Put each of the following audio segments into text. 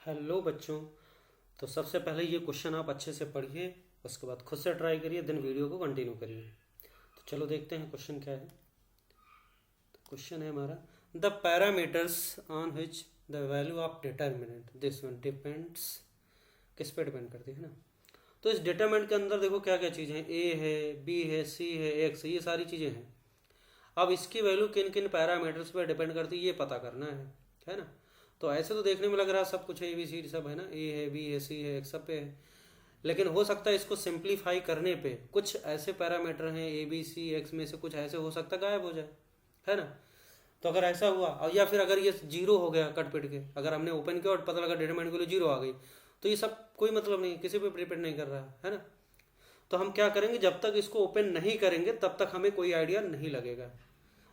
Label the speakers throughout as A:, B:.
A: Hello बच्चों। तो सबसे पहले ये क्वेश्चन आप अच्छे से पढ़िए, उसके बाद खुद से ट्राई करिए, देन वीडियो को कंटिन्यू करिए। तो चलो देखते हैं क्वेश्चन क्या है। तो क्वेश्चन है हमारा, the parameters on which the value of determinant this one depends. किस पे डिपेंड करती है ना। तो इस डिटर्मिनेंट के अंदर देखो क्या क्या चीज़ें हैं, ए है, बी है, सी है, एक्स है, ये सारी चीज़ें हैं। अब इसकी वैल्यू किन किन पैरामीटर्स पे डिपेंड करती है ये पता करना है ना। तो ऐसे तो देखने में लग रहा है सब कुछ है, ए बी सी सब है ना, ए है, बी है, सी है, एक्स सब पे है। लेकिन हो सकता है इसको सिंप्लीफाई करने पे कुछ ऐसे पैरामीटर हैं ए बी सी एक्स में से कुछ ऐसे हो सकता है गायब हो जाए, है ना। तो अगर ऐसा हुआ और या फिर अगर ये जीरो हो गया कट पिट के, अगर हमने ओपन किया और पता लगा डिटरमिनेंट के लिए जीरो आ गई, तो ये सब कोई मतलब नहीं, किसी पे डिपेंड नहीं कर रहा है ना। तो हम क्या करेंगे, जब तक इसको ओपन नहीं करेंगे तब तक हमें कोई आइडिया नहीं लगेगा।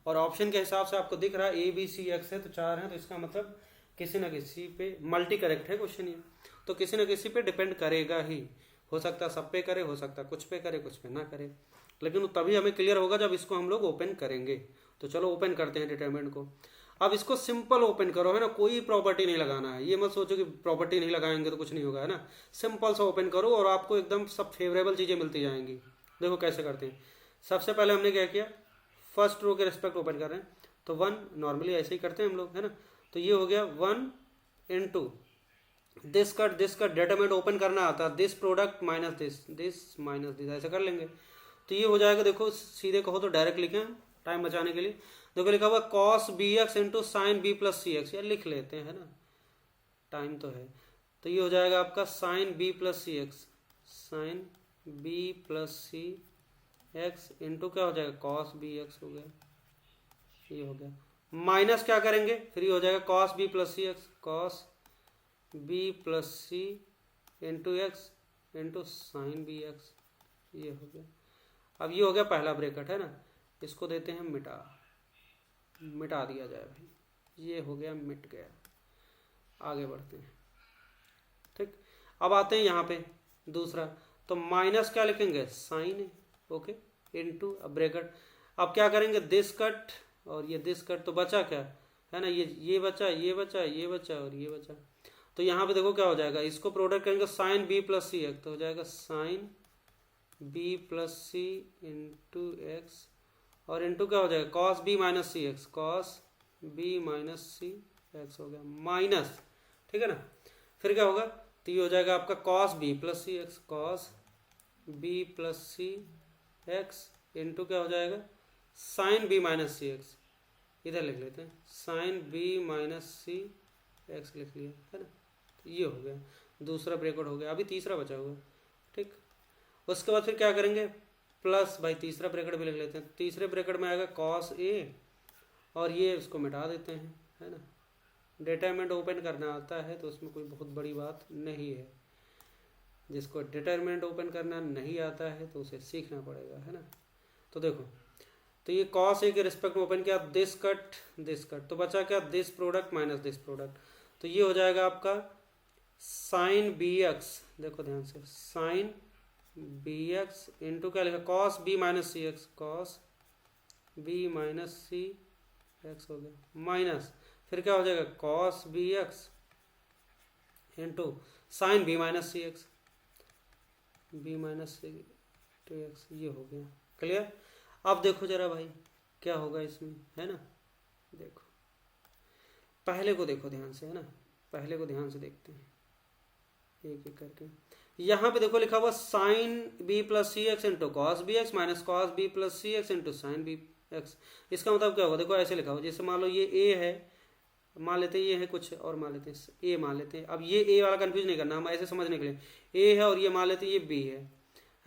A: और ऑप्शन के हिसाब से आपको दिख रहा है ए बी सी एक्स है तो चार है, तो इसका मतलब किसी न किसी पे मल्टी करेक्ट है क्वेश्चन ये, तो किसी न किसी पे डिपेंड करेगा ही। हो सकता है सब पे करे, हो सकता है कुछ पे करे, कुछ पे ना करे, लेकिन तभी हमें क्लियर होगा जब इसको हम लोग ओपन करेंगे। तो चलो ओपन करते हैं डिटरमिनेंट को। अब इसको सिंपल ओपन करो, है ना, कोई प्रॉपर्टी नहीं लगाना है। ये मत सोचो कि प्रॉपर्टी नहीं लगाएंगे तो कुछ नहीं होगा, है ना। सिंपल सा ओपन करो और आपको एकदम सब फेवरेबल चीज़ें मिलती जाएंगी। देखो कैसे करते हैं। सबसे पहले हमने क्या किया, फर्स्ट रो के रिस्पेक्ट ओपन कर रहे हैं, तो वन नॉर्मली ऐसे ही करते हैं हम लोग, है ना। तो ये हो गया वन इंटू दिस का डिटरमिनेंट ओपन करना आता है, दिस प्रोडक्ट माइनस दिस ऐसे कर लेंगे। तो ये हो जाएगा, देखो सीधे कहो तो डायरेक्ट लिखें टाइम बचाने के लिए। देखो लिखा हुआ cos B x into sine b plus c x, यार लिख लेते हैं, है ना, टाइम तो है। तो ये हो जाएगा आपका sign b plus c x, sign b plus c x into क्या हो जाएगा कॉस बी एक्स हो गया, ये हो गया। माइनस क्या करेंगे, फिर ये हो जाएगा cos b plus c x, cos b plus c into x into sine b x, ये हो गया। अब ये हो गया पहला ब्रैकेट, है ना, इसको देते हैं मिटा दिया जाए भाई, ये हो गया, मिट गया। आगे बढ़ते हैं, ठीक। अब आते हैं यहाँ पे दूसरा, तो माइनस क्या लिखेंगे साइन, ओके, इनटू अब ब्रैकेट। अब क्या करेंगे दिस कट और ये दिस कट, तो बचा क्या, है ना, ये बचा, ये बचा, ये बचा और ये बचा। तो यहाँ पे देखो क्या हो जाएगा, इसको प्रोडक्ट करेंगे sign b plus c x, तो हो जाएगा sign b plus c into x और इंटू क्या हो जाएगा कॉस बी माइनस सी एक्स, कॉस बी माइनस सी एक्स हो गया माइनस, ठीक है ना। फिर क्या होगा, तो ये हो जाएगा आपका cos b plus c x, cos b plus c x into क्या हो जाएगा साइन बी माइनस सी एक्स, इधर लिख लेते हैं साइन बी माइनस सी एक्स लिख लिया, है ना। तो ये हो गया, दूसरा ब्रैकेट हो गया, अभी तीसरा बचा हुआ, ठीक। उसके बाद फिर क्या करेंगे, प्लस भाई तीसरा ब्रैकेट भी लिख लेते हैं। तीसरे ब्रैकेट में आएगा कॉस ए और ये उसको मिटा देते हैं, है ना। डिटरमिनेंट ओपन करना आता है तो उसमें कोई बहुत बड़ी बात नहीं है। जिसको डिटरमिनेंट ओपन करना नहीं आता है तो उसे सीखना पड़ेगा, है ना। तो देखो, तो ये कॉस ए के रिस्पेक्ट में ओपन किया, दिस कट, तो बचा क्या this product minus this product, तो ये हो जाएगा आपका साइन बी एक्स, देखो ध्यान से, साइन बी एक्स इंटू क्या लिखा कॉस बी माइनस सी एक्स, कॉस बी माइनस सी एक्स हो गया माइनस, फिर क्या हो जाएगा cos B x into sine B minus सी X, B minus C two X, ये हो गया क्लियर। अब देखो जरा भाई क्या होगा इसमें, है ना। देखो पहले को देखो ध्यान से, है ना, पहले को ध्यान से देखते हैं एक एक करके। यहाँ पे देखो लिखा हुआ sine b plus c x into cos B x minus cos b plus c x into sine b x. इसका मतलब क्या होगा, देखो ऐसे लिखा हुआ, जैसे मान लो ये ए है, मान लेते हैं ये है कुछ और मान लेते हैं ए मान लेते हैं। अब ये ए वाला कंफ्यूज नहीं करना, हम ऐसे समझने के लिए ए है और ये मान लेते हैं ये बी है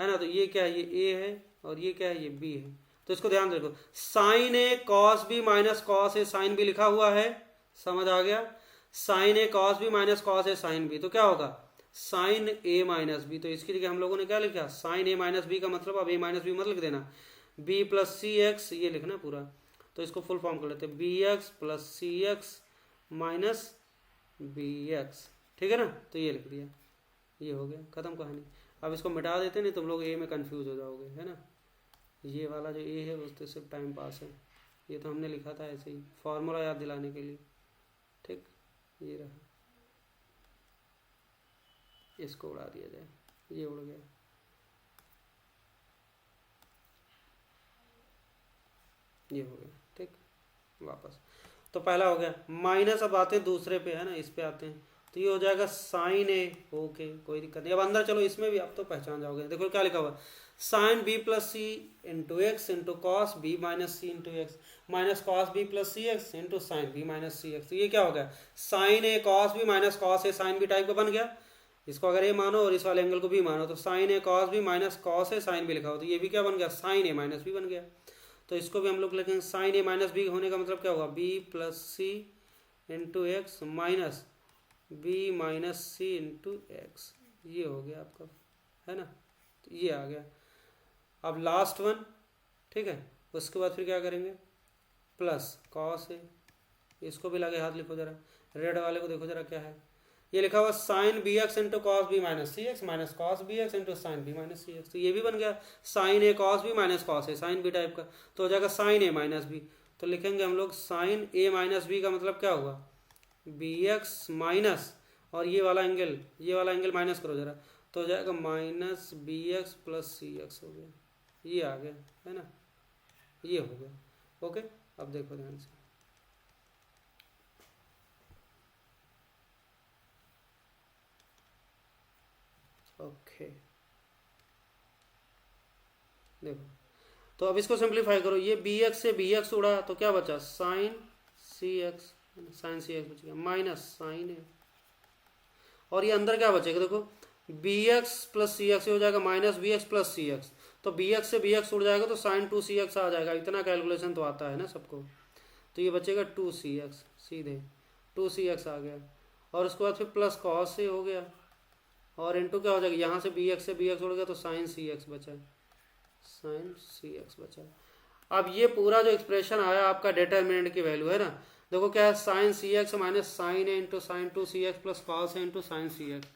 A: ना। तो ये क्या है, ये ए है और ये क्या है, ये बी है। तो इसको ध्यान रखो, sign a cos B minus cos a sine B लिखा हुआ है, समझ आ गया। Sine a cos B minus cos a sine B, तो क्या होगा साइन ए माइनस बी। तो इसकी जगह हम लोगों ने क्या लिखा, साइन ए माइनस बी का मतलब अब ए माइनस बी मत लिख देना, बी प्लस सी एक्स ये लिखना पूरा। तो इसको फुल फॉर्म कर लेते हैं, B x plus c x minus B x, ठीक है ना। तो ये लिख दिया, ये हो गया खत्म कहानी। अब इसको मिटा देते नहीं तुम लोग ए में कंफ्यूज हो जाओगे, है ना। ये वाला जो ए है उससे सिर्फ टाइम पास है, ये तो हमने लिखा था ऐसे ही फॉर्मूला याद दिलाने के लिए, ठीक। ये रहा, इसको उड़ा दिया जाए, ये उड़ गया, ये हो गया। ठीक, वापस तो पहला हो गया माइनस। अब आते हैं दूसरे पे, है ना, इस पे आते हैं, तो ये हो जाएगा साइन ए। ओके, कोई दिक्कत नहीं। अब अंदर चलो, इसमें भी आप तो पहचान जाओगे। देखो क्या लिखा हुआ, sine b plus c into x into cos B minus c into x minus cos b plus c x into sine B minus सी एक्स। तो ये क्या हो गया, sine a cos B minus cos a sine b type का बन गया। इसको अगर ए मानो और इस वाले एंगल को भी मानो, तो sign a cos B minus cos a sine B लिखा हो, तो ये भी क्या बन गया, साइन ए माइनस बी बन गया। तो इसको भी हम लोग लिखेंगे साइन ए माइनस बी होने का मतलब क्या होगा, b plus c into x minus b minus c into x. ये हो गया आपका, है ना, तो ये आ गया। अब लास्ट वन, ठीक है, उसके बाद फिर क्या करेंगे, प्लस कॉस ए, इसको भी लगे हाथ लिखो जरा, रेड वाले को देखो जरा क्या है, ये लिखा हुआ sine b x into cos B minus सी x minus cos B x into sine B minus सी एक्स। तो ये भी बन गया sine a cos B minus cos a sine b type का, तो हो जाएगा साइन ए माइनस बी। तो लिखेंगे हम लोग साइन ए माइनस बी का मतलब क्या हुआ, बी एक्स माइनस, और ये वाला एंगल माइनस करो जरा, तो हो जाएगा minus B x plus c X हो गया, ये आ गया, है ना, ये हो गया। ओके, अब देखो ध्यान से, ओके देखो, तो अब इसको सिंप्लीफाई करो, ये बी एक्स से बी एक्स उड़ा तो क्या बचा, साइन सी एक्स बच गया माइनस साइन ए, और ये अंदर क्या बचेगा, देखो B x plus c X हो जाएगा minus B x plus c x, तो बी एक्स से बी एक्स उड़ जाएगा तो साइन टू सी एक्स आ जाएगा। इतना कैलकुलेशन तो आता है ना सबको, तो ये बचेगा टू सी एक्स, सीधे टू सी एक्स आ गया, और उसके बाद फिर प्लस कॉस से हो गया, और इंटू क्या हो जाएगा, यहाँ से बी एक्स उड़ गया तो साइन सी एक्स बचा, साइन सी एक्स बचा। अब ये पूरा जो एक्सप्रेशन आया आपका डिटरमिनेंट की वैल्यू है ना, देखो क्या है, sign C x minus sign A into sine to C x plus cos A into sine C x.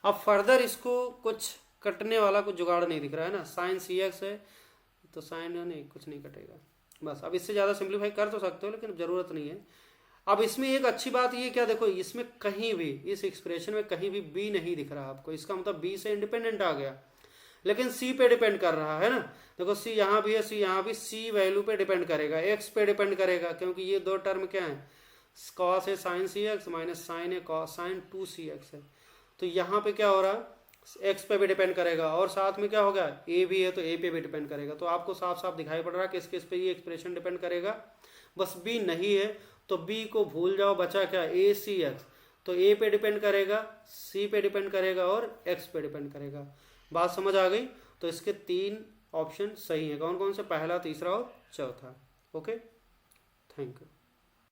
A: अब फर्दर इसको कुछ कटने वाला कुछ जुगाड़ नहीं दिख रहा है ना, साइन सी एक्स है तो साइन नहीं, कुछ नहीं कटेगा बस। अब इससे ज़्यादा सिंप्लीफाई कर तो सकते हो लेकिन ज़रूरत नहीं है। अब इसमें एक अच्छी बात ये क्या, देखो इसमें कहीं भी इस एक्सप्रेशन में कहीं भी बी नहीं दिख रहा आपको, इसका मतलब बी से इंडिपेंडेंट आ गया, लेकिन सी पे डिपेंड कर रहा है ना। देखो सी यहाँ भी है, सी यहाँ भी, सी वैल्यू पे डिपेंड करेगा, एक्स पे डिपेंड करेगा, क्योंकि ये दो टर्म क्या है, कॉस है साइन सी एक्स माइनस साइन है cos sine to C x है, तो यहाँ पे क्या हो रहा है, एक्स पे भी डिपेंड करेगा, और साथ में क्या होगा, ए भी है तो ए पे भी डिपेंड करेगा। तो आपको साफ साफ दिखाई पड़ रहा है किस किस पे ये एक्सप्रेशन डिपेंड करेगा, बस बी नहीं है तो बी को भूल जाओ, बचा क्या, ए सी एक्स, तो ए पे डिपेंड करेगा, सी पे डिपेंड करेगा और एक्स पे डिपेंड करेगा। बात समझ आ गई। तो इसके तीन ऑप्शन सही है, कौन कौन से, पहला, तीसरा और चौथा। Okay, thank you.